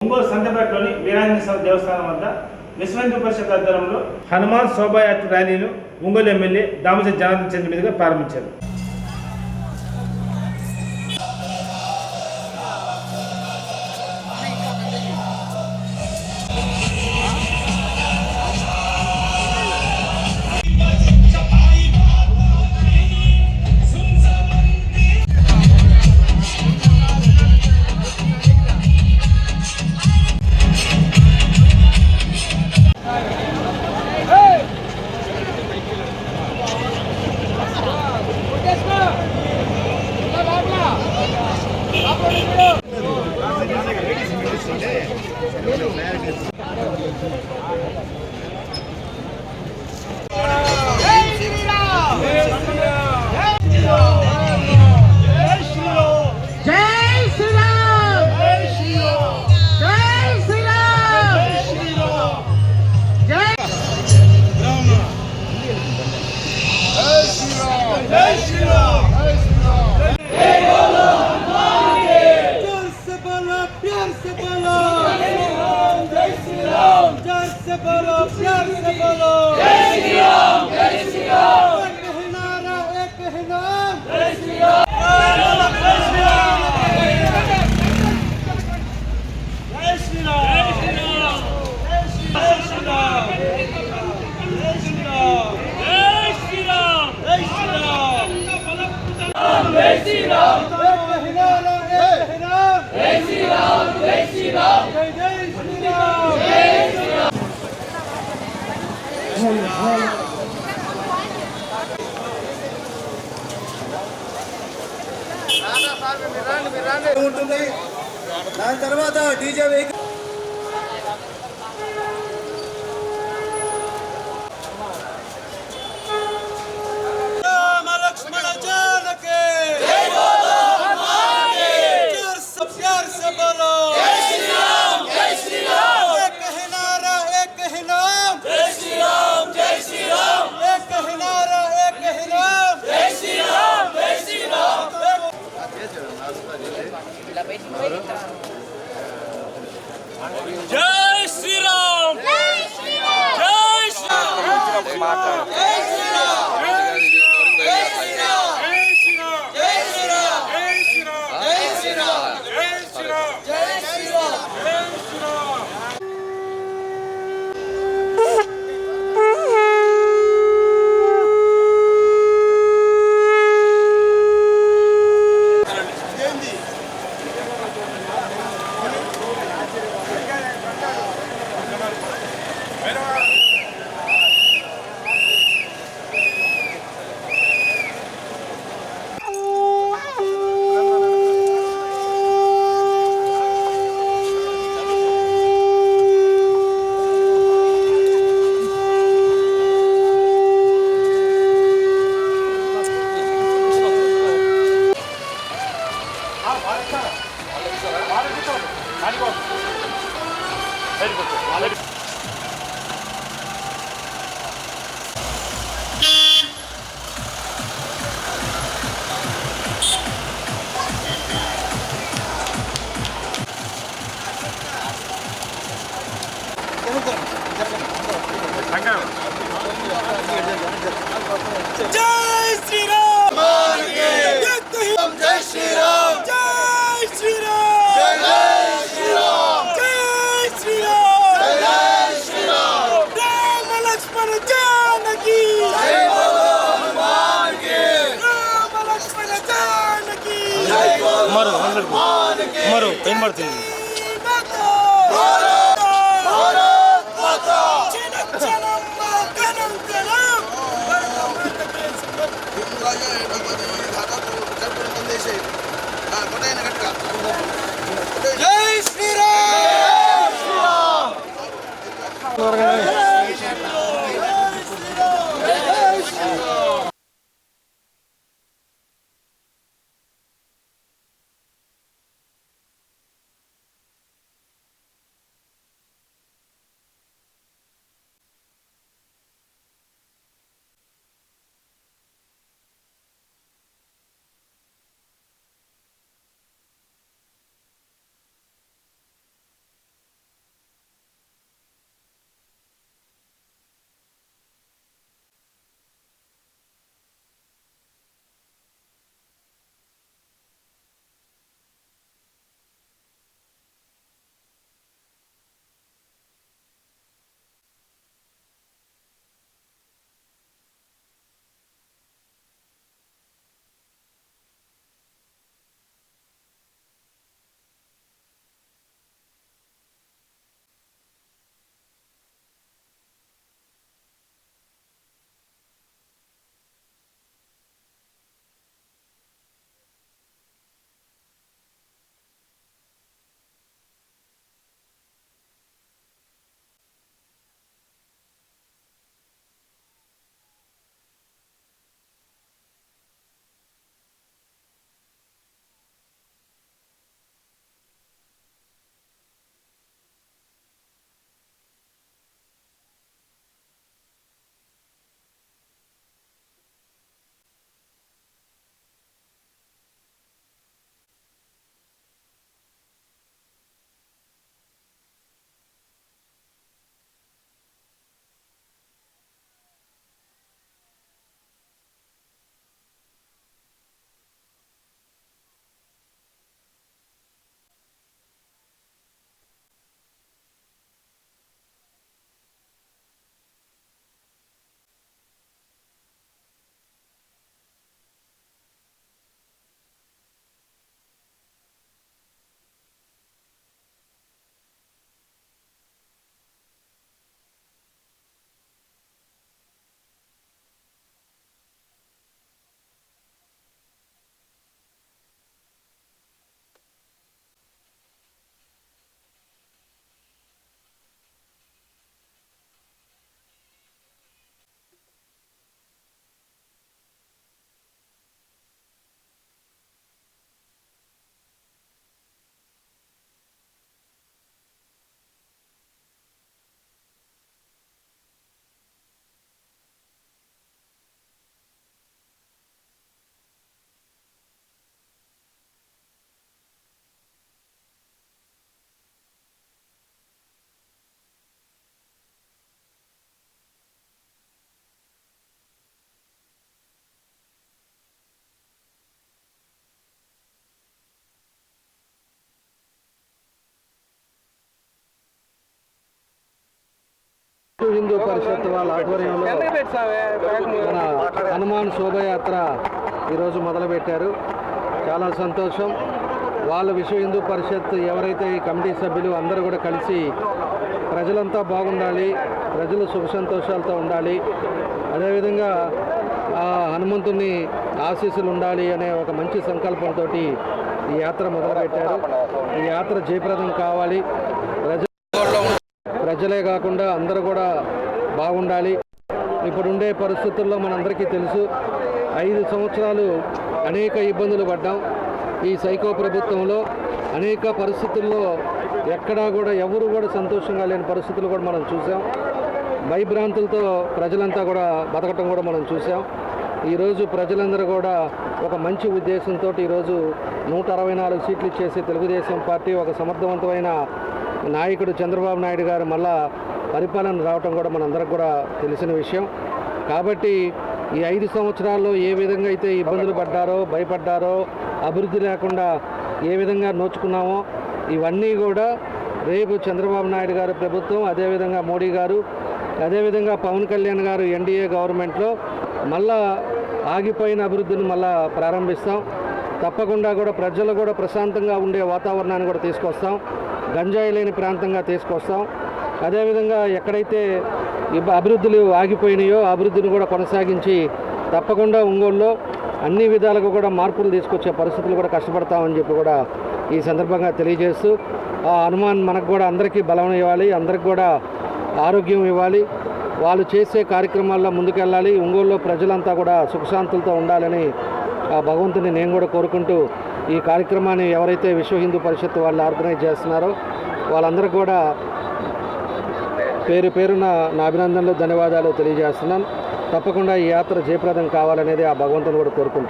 ఒంగోలు సంతపేటలోని వీరాంజనేయ దేవస్థానం వద్ద విశ్వ హిందూ పరిషత్ ఆధ్వర్యంలో హనుమాన్ శోభాయాత్ర ర్యాలీను ఒంగోలు ఎమ్మెల్యే దామోదర్ జనార్దన్ చంద్ర మీదుగా ప్రారంభించారు. ఉంటుంది. దాని తర్వాత డీజే వెహికల్ జై శ్రీరామ్ జై శ్రీరామ్ జై శ్రీరామ్ జై శ్రీరామ్ జై శ్రీరామ్ జై శ్రీరామ్ జై శ్రీరామ్ జై శ్రీరామ్ జై శ్రీరామ్ జై శ్రీరామ్ జై శ్రీరామ్ జై శ్రీరామ్ మరో ఏం పడుతుంది జై శ్రీరామ్. హిందూ పరిషత్ వాళ్ళ ఆధ్వర్యంలో మన హనుమాన్ శోభయాత్ర ఈరోజు మొదలుపెట్టారు. చాలా సంతోషం. వాళ్ళ విశ్వ హిందూ పరిషత్ ఎవరైతే ఈ కమిటీ సభ్యులు అందరూ కూడా కలిసి ప్రజలంతా బాగుండాలి, ప్రజలు సుఖ సంతోషాలతో ఉండాలి, అదేవిధంగా ఆ హనుమంతుని ఆశీస్సులు ఉండాలి అనే ఒక మంచి సంకల్పంతో ఈ యాత్ర మొదలుపెట్టారు. ఈ యాత్ర జయప్రదం కావాలి, ప్రజలే కాకుండా అందరూ కూడా బాగుండాలి. ఇప్పుడుండే పరిస్థితుల్లో మనందరికీ తెలుసు, 5 సంవత్సరాలు అనేక ఇబ్బందులు పడ్డాం. ఈ సైకో ప్రభుత్వంలో అనేక పరిస్థితుల్లో ఎక్కడా కూడా ఎవరు కూడా సంతోషంగా లేని పరిస్థితులు కూడా మనం చూసాం. భయభ్రాంతులతో ప్రజలంతా కూడా బతకటం కూడా మనం చూసాం. ఈరోజు ప్రజలందరూ కూడా ఒక మంచి ఉద్దేశంతో ఈరోజు 164 సీట్లు ఇచ్చేసి తెలుగుదేశం పార్టీ ఒక సమర్థవంతమైన నాయకుడు చంద్రబాబు నాయుడు గారు మళ్ళా పరిపాలన రావటం కూడా మనందరికి కూడా తెలిసిన విషయం. కాబట్టి ఈ 5 సంవత్సరాల్లో ఏ విధంగా అయితే ఇబ్బందులు పడ్డారో, భయపడ్డారో, అభివృద్ధి లేకుండా ఏ విధంగా నోచుకున్నామో ఇవన్నీ కూడా రేపు చంద్రబాబు నాయుడు గారు ప్రభుత్వం, అదేవిధంగా మోడీ గారు, అదేవిధంగా పవన్ కళ్యాణ్ గారు ఎన్డీఏ గవర్నమెంట్లో మళ్ళా ఆగిపోయిన అభివృద్ధిని మళ్ళా ప్రారంభిస్తాం. తప్పకుండా కూడా ప్రజలు కూడా ప్రశాంతంగా ఉండే వాతావరణాన్ని కూడా తీసుకొస్తాం, గంజాయి లేని ప్రాంతంగా తీసుకొస్తాం. అదేవిధంగా ఎక్కడైతే అభివృద్ధులు ఆగిపోయినాయో అభివృద్ధిని కూడా కొనసాగించి తప్పకుండా ఒంగోలులో అన్ని విధాలుగా కూడా మార్పులు తీసుకొచ్చే పరిస్థితులు కూడా కష్టపడతామని చెప్పి కూడా ఈ సందర్భంగా తెలియజేస్తూ, ఆ హనుమాన్ మనకు కూడా అందరికీ బలం ఇవ్వాలి, అందరికి కూడా ఆరోగ్యం ఇవ్వాలి, వాళ్ళు చేసే కార్యక్రమాల్లో ముందుకెళ్ళాలి, ఒంగోలులో ప్రజలంతా కూడా సుఖశాంతులతో ఉండాలని ఆ భగవంతుని నేను కూడా కోరుకుంటూ ఈ కార్యక్రమాన్ని ఎవరైతే విశ్వ హిందూ పరిషత్ వాళ్ళు ఆర్గనైజ్ చేస్తున్నారో వాళ్ళందరికీ కూడా పేరు పేరున నా అభినందనలు, ధన్యవాదాలు తెలియజేస్తున్నాను. తప్పకుండా ఈ యాత్ర జయప్రదం కావాలనేది ఆ భగవంతుని కూడా కోరుకుంటాం.